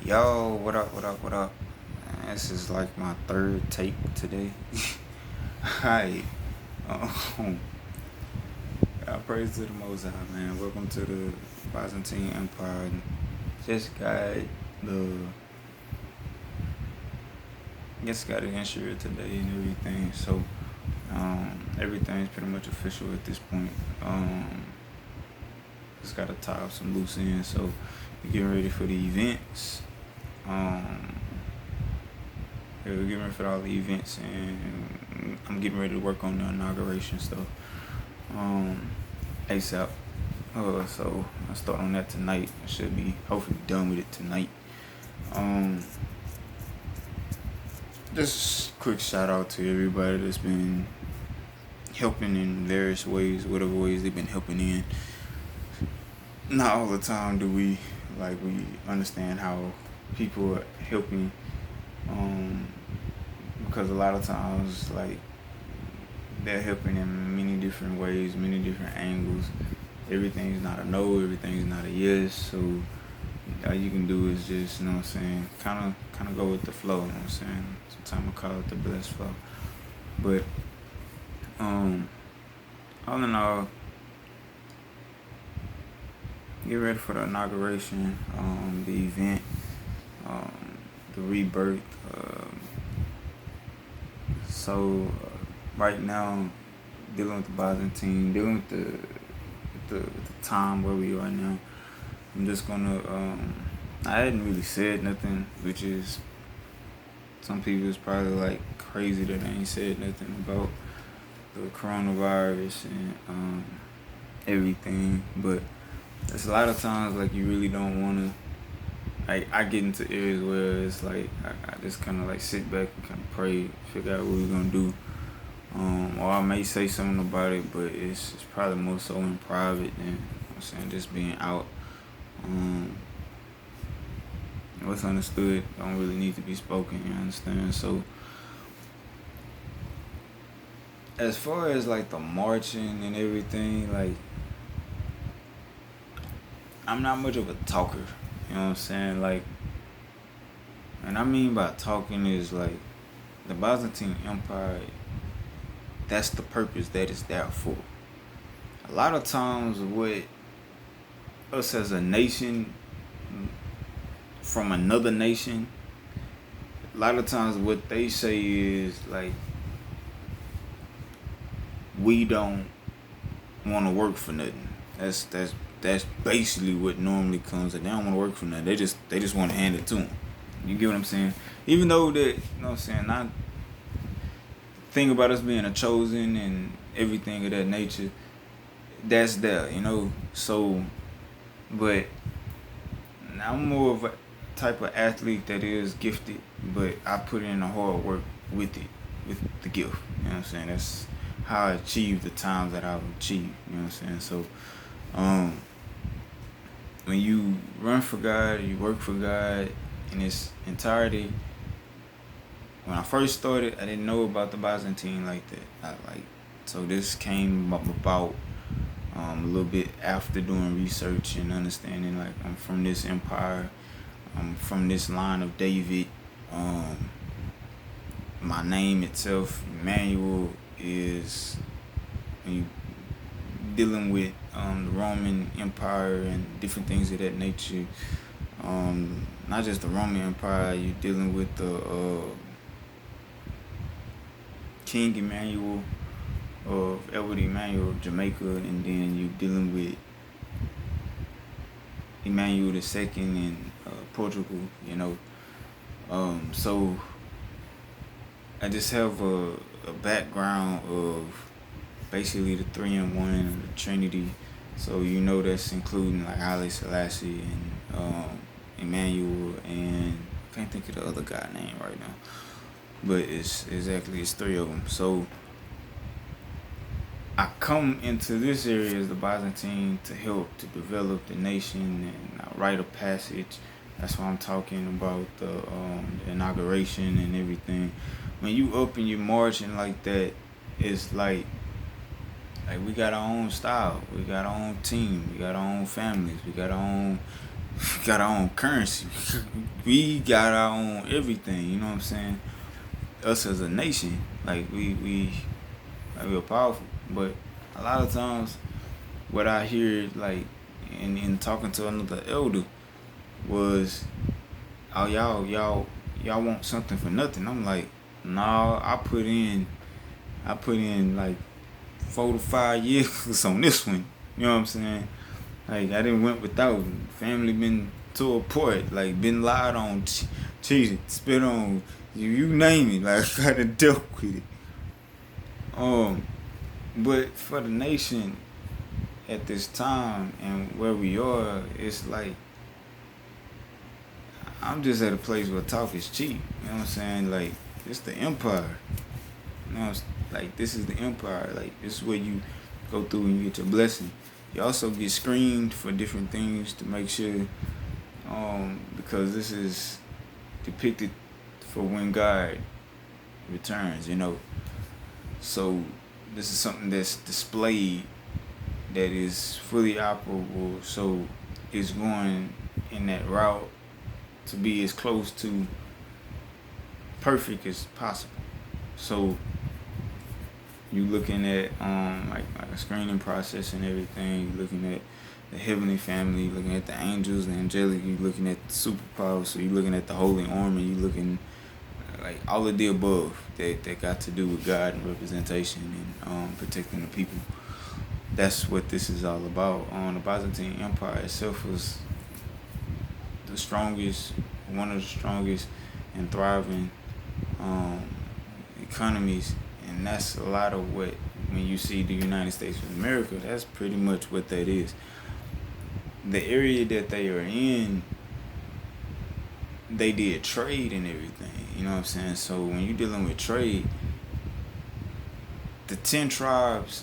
Yo, what up, what up, what up? This is like my third take today. Hi. Um, I praise to the Most High, man. Welcome to the Byzantine Empire. Just got the just got it insured today and everything. So everything's pretty much official at this point. Just gotta tie up some loose ends. So we're getting ready for the events. Yeah, we're getting ready for all the events, and I'm getting ready to work on the inauguration stuff ASAP. So I start on that tonight. I should be hopefully done with it tonight. Just a quick shout out to everybody that's been helping in various ways, whatever ways they've been helping in. Not all the time do we understand how people are helping, because a lot of times they're helping in many different ways, many different angles. Everything's not a no, everything's not a yes. So all you can do is just, you know what I'm saying, kind of go with the flow. You know what I'm saying. Sometimes I call it the blessed flow. But all in all, get ready for the inauguration, the event, the rebirth. So right now, dealing with the Byzantine, dealing with the time where we are now. I'm just gonna. I hadn't really said nothing, which is some people is probably like crazy that I ain't said nothing about the coronavirus and everything. But there's a lot of times like you really don't wanna. I get into areas where it's like I just kind of like sit back and kind of pray, figure out what we're gonna do. Or I may say something about it, but it's probably more so in private than, you know what I'm saying, just being out. What's understood don't really need to be spoken, you understand? So as far as like the marching and everything, like I'm not much of a talker, you know what I'm saying? Like, and I mean by talking is like the Byzantine Empire, that's the purpose that it's there for. A lot of times what us as a nation from another nation, a lot of times what they say is like, we don't want to work for nothing. That's basically what normally comes. They don't want to work for nothing. They just want to hand it to them. You get what I'm saying? Even though that, you know what I'm saying, not think about us being a chosen and everything of that nature, that's there, you know. So, but I'm more of a type of athlete that is gifted, but I put in the hard work with it, with the gift. You know what I'm saying? That's how I achieve the times that I've achieved. You know what I'm saying? So, when you run for God, you work for God in its entirety. When I first started, I didn't know about the Byzantine like that. So this came about a little bit after doing research and understanding. Like, I'm from this empire, I'm from this line of David. My name itself, Emmanuel, is when you dealing with the Roman Empire and different things of that nature. Not just the Roman Empire, you're dealing with the King Emmanuel of Edward Emmanuel of Jamaica, and then you're dealing with Emmanuel II in Portugal, you know. So I just have a background of basically the 3-in-1 and the Trinity. So you know that's including like Haile Selassie and Emmanuel, and I can't think of the other guy name right now, but it's 3 of them. So I come into this area as the Byzantine to help to develop the nation and write a passage. That's why I'm talking about the inauguration and everything. When you up and you marching like that, it's like we got our own style, we got our own team, we got our own families, we got our own We got our own currency. We got our own everything. You know what I'm saying? Us as a nation, like we're powerful. But a lot of times, what I hear like in talking to another elder was, "Oh, y'all want something for nothing." I'm like, "No, I put in like 4 to 5 years on this one." You know what I'm saying? Like I didn't went without. Family been tore apart. Like been lied on, cheated, spit on. You name it. Like I done dealt with it. Um, but for the nation at this time and where we are, it's like I'm just at a place where talk is cheap. You know what I'm saying? Like it's the empire. You know, like this is the empire. Like this is where you go through and you get your blessing. You also get screened for different things to make sure, because this is depicted for when God returns. You know, so this is something that's displayed that is fully operable. So it's going in that route to be as close to perfect as possible. So you looking at like a screening process and everything. You looking at the heavenly family. You looking at the angels, the angelic. You looking at the superpowers. So you looking at the holy army. You looking like all of the above that got to do with God and representation and protecting the people. That's what this is all about. The Byzantine Empire itself was the strongest, one of the strongest and thriving um, economies, and that's a lot of what, when you see the United States of America, that's pretty much what that is. The area that they are in, they did trade and everything, you know what I'm saying? So when you're dealing with trade, the 10 tribes